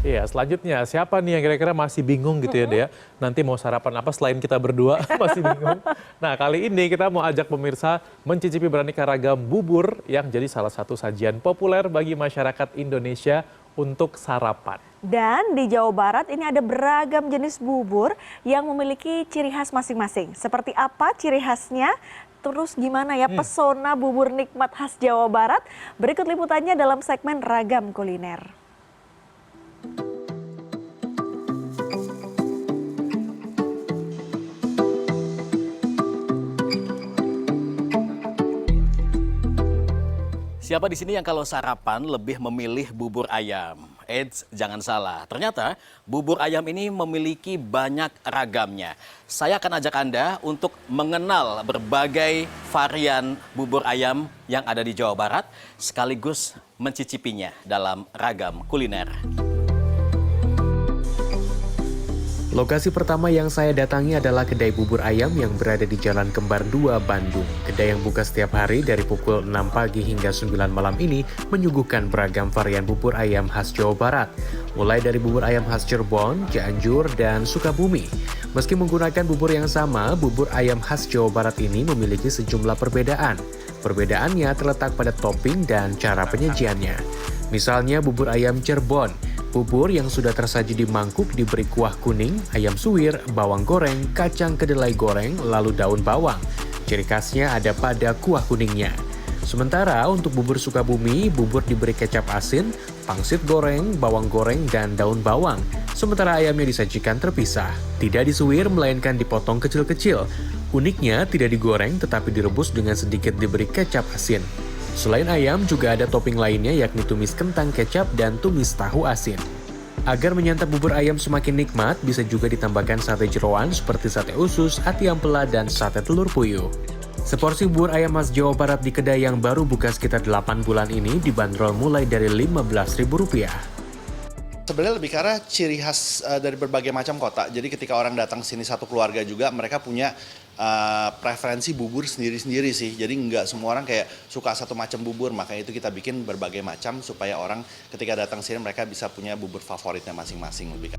Iya, selanjutnya siapa nih yang kira-kira masih bingung gitu ya, Dea? Nanti mau sarapan apa selain kita berdua masih bingung. Nah, kali ini kita mau ajak pemirsa mencicipi beraneka ragam bubur yang jadi salah satu sajian populer bagi masyarakat Indonesia untuk sarapan. Dan di Jawa Barat ini ada beragam jenis bubur yang memiliki ciri khas masing-masing. Seperti apa ciri khasnya? Terus gimana ya pesona bubur nikmat khas Jawa Barat? Berikut liputannya dalam segmen Ragam Kuliner. Siapa di sini yang kalau sarapan lebih memilih bubur ayam? Eits, jangan salah. Ternyata bubur ayam ini memiliki banyak ragamnya. Saya akan ajak Anda untuk mengenal berbagai varian bubur ayam yang ada di Jawa Barat, sekaligus mencicipinya dalam Ragam Kuliner. Lokasi pertama yang saya datangi adalah kedai bubur ayam yang berada di Jalan Kembar 2, Bandung. Kedai yang buka setiap hari dari pukul 6 pagi hingga 9 malam ini menyuguhkan beragam varian bubur ayam khas Jawa Barat. Mulai dari bubur ayam khas Cirebon, Cianjur, dan Sukabumi. Meski menggunakan bubur yang sama, bubur ayam khas Jawa Barat ini memiliki sejumlah perbedaan. Perbedaannya terletak pada topping dan cara penyajiannya. Misalnya bubur ayam Cirebon. Bubur yang sudah tersaji di mangkuk diberi kuah kuning, ayam suwir, bawang goreng, kacang kedelai goreng, lalu daun bawang. Ciri khasnya ada pada kuah kuningnya. Sementara untuk bubur Sukabumi, bubur diberi kecap asin, pangsit goreng, bawang goreng, dan daun bawang. Sementara ayamnya disajikan terpisah. Tidak disuwir, melainkan dipotong kecil-kecil. Uniknya tidak digoreng tetapi direbus dengan sedikit diberi kecap asin. Selain ayam, juga ada topping lainnya yakni tumis kentang kecap dan tumis tahu asin. Agar menyantap bubur ayam semakin nikmat, bisa juga ditambahkan sate jeroan seperti sate usus, ati ampela, dan sate telur puyuh. Seporsi bubur ayam khas Jawa Barat di kedai yang baru buka sekitar 8 bulan ini dibanderol mulai dari Rp15.000. Sebenarnya lebih ke arah ciri khas dari berbagai macam kota. Jadi ketika orang datang sini satu keluarga juga, mereka punya preferensi bubur sendiri-sendiri sih. Jadi nggak semua orang kayak suka satu macam bubur, makanya itu kita bikin berbagai macam supaya orang ketika datang sini mereka bisa punya bubur favoritnya masing-masing lebih.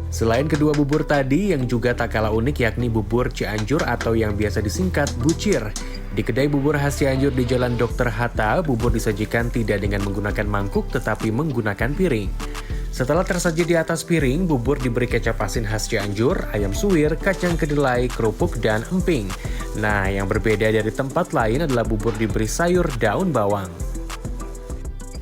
Selain kedua bubur tadi yang juga tak kalah unik yakni bubur Cianjur atau yang biasa disingkat bucir. Di kedai bubur khas Cianjur di Jalan Dr. Hatta, bubur disajikan tidak dengan menggunakan mangkuk tetapi menggunakan piring. Setelah tersaji di atas piring, bubur diberi kecap asin khas Cianjur, ayam suwir, kacang kedelai, kerupuk, dan emping. Nah, yang berbeda dari tempat lain adalah bubur diberi sayur daun bawang.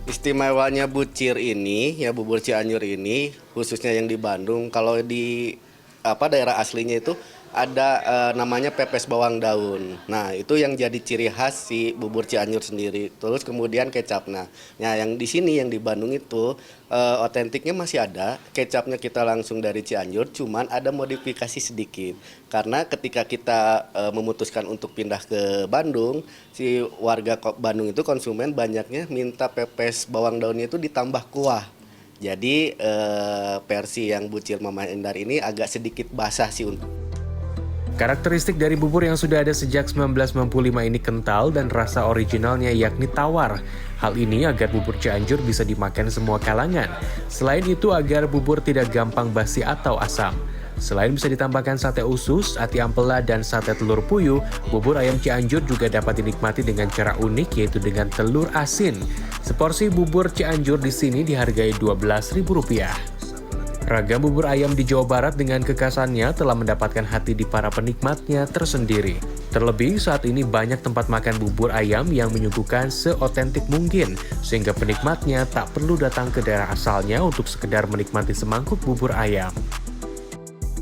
Istimewanya bucir ini, ya bubur Cianjur ini, khususnya yang di Bandung, kalau di daerah aslinya itu ada namanya pepes bawang daun. Nah, itu yang jadi ciri khas si bubur Cianjur sendiri. Terus kemudian kecapnya. Nah, yang di sini yang di Bandung itu otentiknya masih ada. Kecapnya kita langsung dari Cianjur, cuman ada modifikasi sedikit. Karena ketika kita memutuskan untuk pindah ke Bandung, si warga Bandung itu konsumen banyaknya minta pepes bawang daunnya itu ditambah kuah. Jadi versi yang bucir Mama Endar ini agak sedikit basah sih untuk. Karakteristik dari bubur yang sudah ada sejak 1995 ini kental dan rasa originalnya yakni tawar. Hal ini agar bubur Cianjur bisa dimakan semua kalangan. Selain itu agar bubur tidak gampang basi atau asam. Selain bisa ditambahkan sate usus, ati ampela, dan sate telur puyuh, bubur ayam Cianjur juga dapat dinikmati dengan cara unik yaitu dengan telur asin. Seporsi bubur Cianjur di sini dihargai Rp12.000. Ragam bubur ayam di Jawa Barat dengan kekhasannya telah mendapatkan hati di para penikmatnya tersendiri. Terlebih saat ini banyak tempat makan bubur ayam yang menyuguhkan seotentik mungkin, sehingga penikmatnya tak perlu datang ke daerah asalnya untuk sekedar menikmati semangkuk bubur ayam.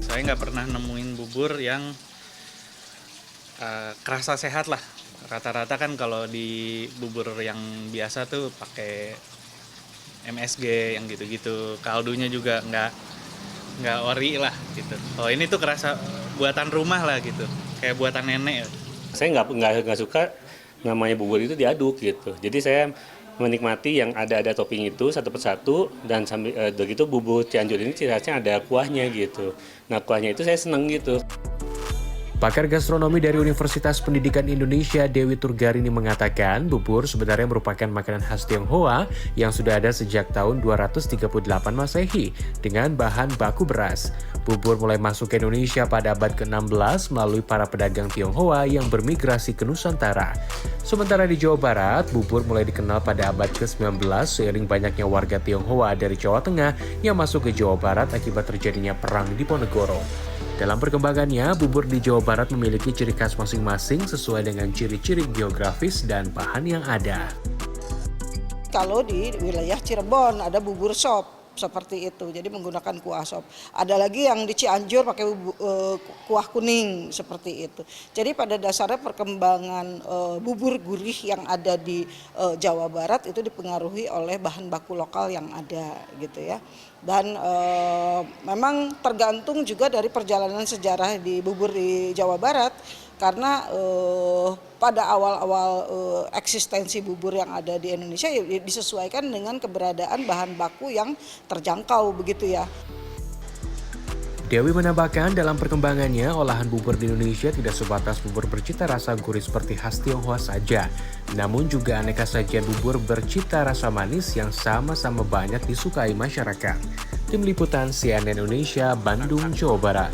Saya nggak pernah nemuin bubur yang kerasa sehat lah. Rata-rata kan kalau di bubur yang biasa tuh pakai MSG yang gitu-gitu, kaldunya juga nggak ori lah gitu. Oh ini tuh kerasa buatan rumah lah gitu, kayak buatan nenek. Saya nggak suka namanya bubur itu diaduk gitu. Jadi saya menikmati yang ada topping itu satu persatu dan sambil begitu bubur Cianjur ini ciri khasnya ada kuahnya gitu. Nah kuahnya itu saya seneng gitu. Pakar gastronomi dari Universitas Pendidikan Indonesia, Dewi Turgarini mengatakan bubur sebenarnya merupakan makanan khas Tionghoa yang sudah ada sejak tahun 238 Masehi dengan bahan baku beras. Bubur mulai masuk ke Indonesia pada abad ke-16 melalui para pedagang Tionghoa yang bermigrasi ke Nusantara. Sementara di Jawa Barat, bubur mulai dikenal pada abad ke-19 seiring banyaknya warga Tionghoa dari Jawa Tengah yang masuk ke Jawa Barat akibat terjadinya perang di Ponegoro. Dalam perkembangannya, bubur di Jawa Barat memiliki ciri khas masing-masing sesuai dengan ciri-ciri geografis dan bahan yang ada. Kalau di wilayah Cirebon ada bubur sop seperti itu, jadi menggunakan kuah sop. Ada lagi yang di Cianjur pakai kuah kuning seperti itu. Jadi pada dasarnya perkembangan bubur gurih yang ada di Jawa Barat itu dipengaruhi oleh bahan baku lokal yang ada gitu ya. Dan memang tergantung juga dari perjalanan sejarah di bubur di Jawa Barat karena pada awal-awal eksistensi bubur yang ada di Indonesia ya disesuaikan dengan keberadaan bahan baku yang terjangkau begitu ya. Dewi menambahkan dalam perkembangannya, olahan bubur di Indonesia tidak sebatas bubur bercita rasa gurih seperti khas Tionghoa saja, namun juga aneka sajian bubur bercita rasa manis yang sama-sama banyak disukai masyarakat. Tim Liputan CNN Indonesia, Bandung, Jawa Barat.